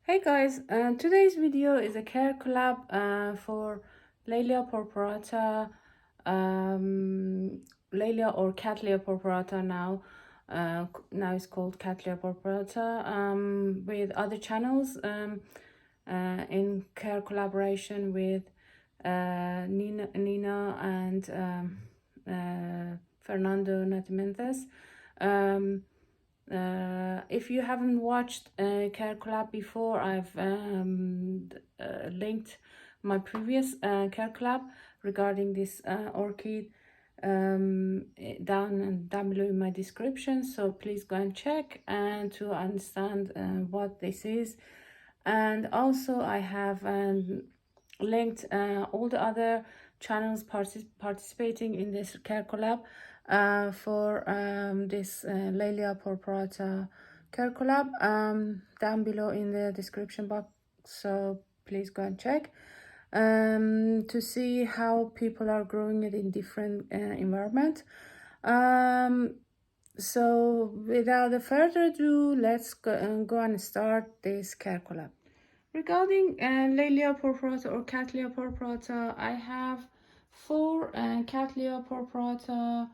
Hey guys, today's video is a care collab for Lelia Purpurata, Lelia or Cattleya Purpurata now. Now it's called Cattleya Purpurata, with other channels in care collaboration with Nina and Fernando Natimentas. If you haven't watched Care Collab before, I've linked my previous Care Collab regarding this orchid down below in my description. So please go and check and to understand what this is. And also I have linked all the other channels participating in this Care Collab for this Lelia Purpurata Care Collab down below in the description box. So please go and check to see how people are growing it in different environment. So without further ado, let's go and start this Care Collab. Regarding Lelia Purpurata or Cattleya Purpurata, I have 4 Cattleya Purpurata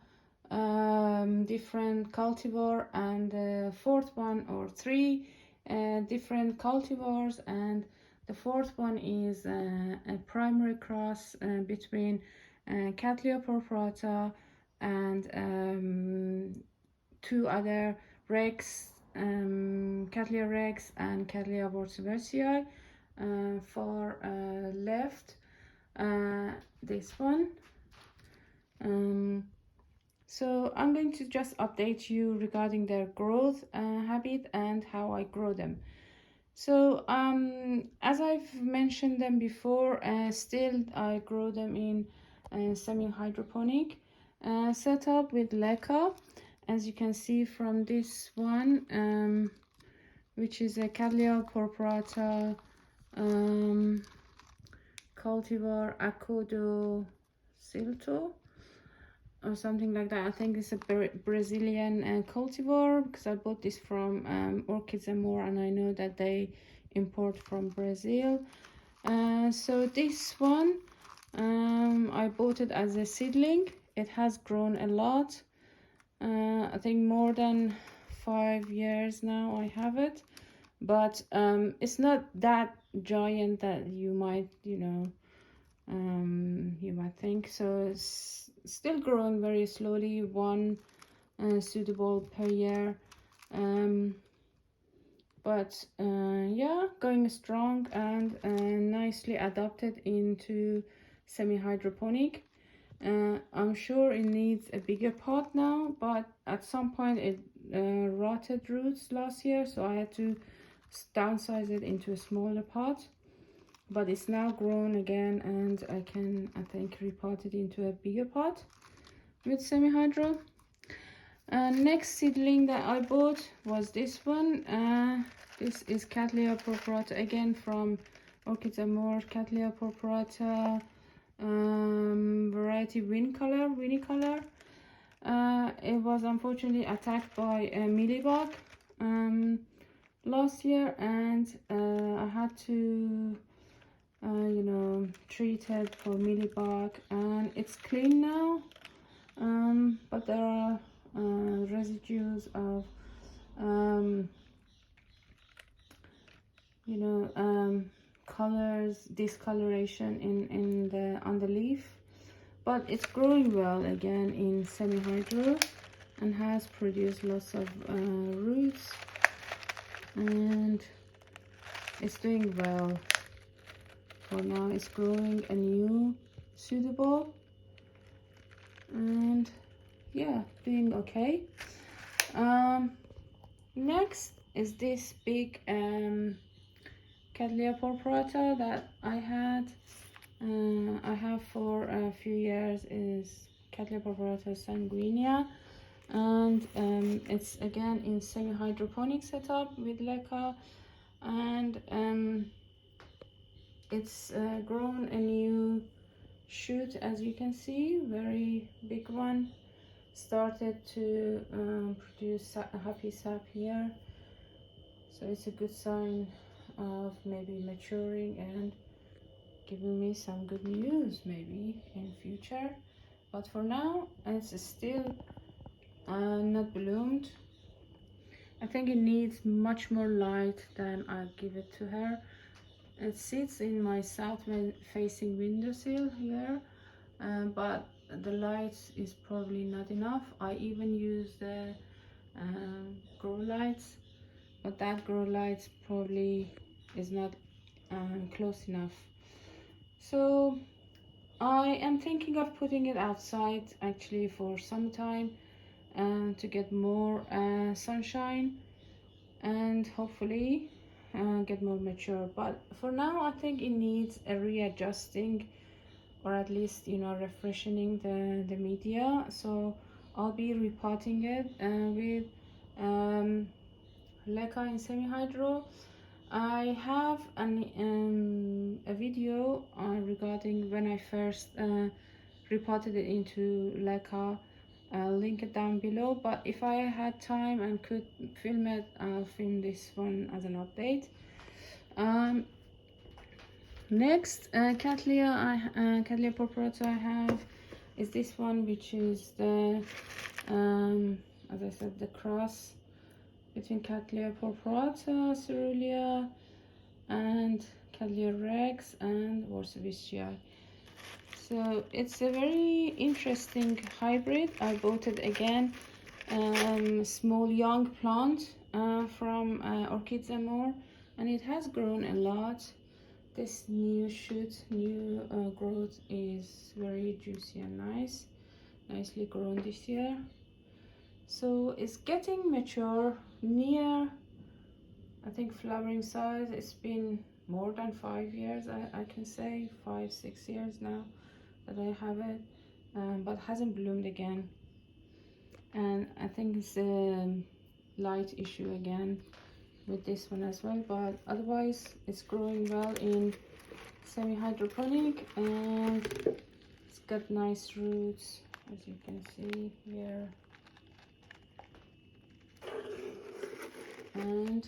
different cultivar, and the fourth one, or 3 different cultivars, and the fourth one is a primary cross between Cattleya Purpurata and 2 other Rex, Cattleya Rex and Cattleya Borsiversii. For left, this one. So I'm going to just update you regarding their growth habit and how I grow them. So as I've mentioned them before, still I grow them in semi-hydroponic setup with leca, as you can see from this one, which is a Cattleya Purpurata cultivar Acudo Silto or something like that. I think it's a Brazilian cultivar, because I bought this from Orchids and More, and I know that they import from Brazil. So this one, I bought it as a seedling. It has grown a lot. I think more than 5 years now I have it, but it's not that giant that you might, you might think. So it's still growing very slowly, one suitable per year, but yeah, going strong and nicely adapted into semi-hydroponic. I'm sure it needs a bigger pot now, but at some point it rotted roots last year, so I had to downsize it into a smaller pot. But it's now grown again, and I think repot it into a bigger pot with semi-hydro. Next seedling that I bought was this one. This is Cattleya Purpurata, again from Orchids and More. Cattleya Purpurata variety Winnie color. It was unfortunately attacked by a mealybug last year, and I had to treat it for mealybug, and it's clean now, but there are residues of colors, discoloration on the leaf, but it's growing well again in semi-hydro and has produced lots of roots, and it's doing well. For now it's growing a new suitable, and yeah, doing okay. Next is this big Cattleya Purpurata that I have for a few years, is Cattleya Purpurata sanguinea, and it's again in semi-hydroponic setup with leca, and it's grown a new shoot, as you can see, very big one. Started to produce happy sap here, so it's a good sign of maybe maturing and giving me some good news maybe in future. But for now, it's still not bloomed. I think it needs much more light than I give it to her. It sits in my south facing windowsill here, but the light is probably not enough. I even use the grow lights, but that grow lights probably is not close enough. So I am thinking of putting it outside actually for some time to get more sunshine and hopefully get more mature. But for now I think it needs a readjusting, or at least, you know, refreshing the media. So I'll be repotting it with leca in semi-hydro. I have a video regarding when I first repotted it into leca. I'll link it down below, but if I had time and could film it, I'll film this one as an update. Next Cattleya purpurata I have is this one, which is the as I said, the cross between Cattleya purpurata cerulean and Cattleya rex and Warsavischii. So it's a very interesting hybrid. I bought it again, small young plant from Orchids and More, and it has grown a lot. This new shoot, new growth is very juicy and nice, nicely grown this year. So it's getting mature, near, I think, flowering size. It's been more than 5 years, I can say 5-6 years now that I have it, but hasn't bloomed again. And I think it's a light issue again with this one as well, but otherwise it's growing well in semi-hydroponic and it's got nice roots, as you can see here. And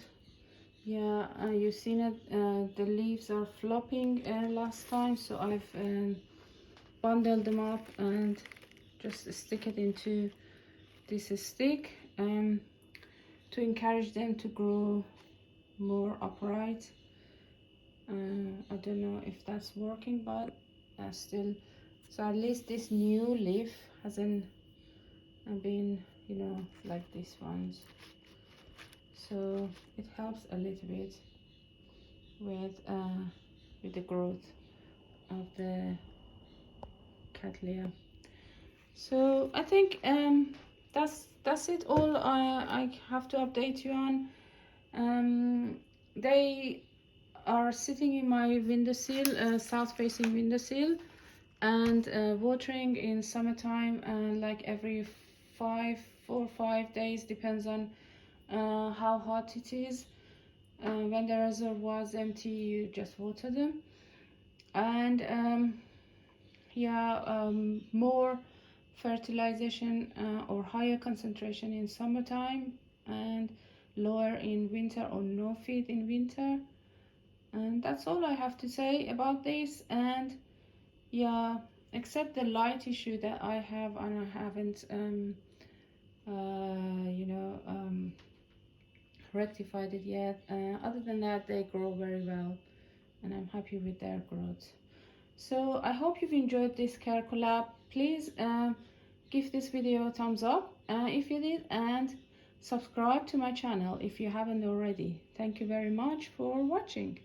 yeah, you've seen it, the leaves are flopping last time, so I've bundled them up and just stick it into this stick to encourage them to grow more upright. I don't know if that's working, but still, so at least this new leaf hasn't been, you know, like these ones, so it helps a little bit with the growth of the Cattleya. So I think that's it all I have to update you on. They are sitting in my windowsill, south facing windowsill, and watering in summertime, like every 4 or 5 days, depends on how hot it is. When the reservoir is empty, you just water them. And yeah, more fertilization or higher concentration in summertime and lower in winter, or no feed in winter. And that's all I have to say about this. And yeah, except the light issue that I have, and I haven't you know, rectified it yet. Other than that, they grow very well and I'm happy with their growth. So I hope you've enjoyed this care collab. Please give this video a thumbs up if you did, and subscribe to my channel if you haven't already. Thank you very much for watching.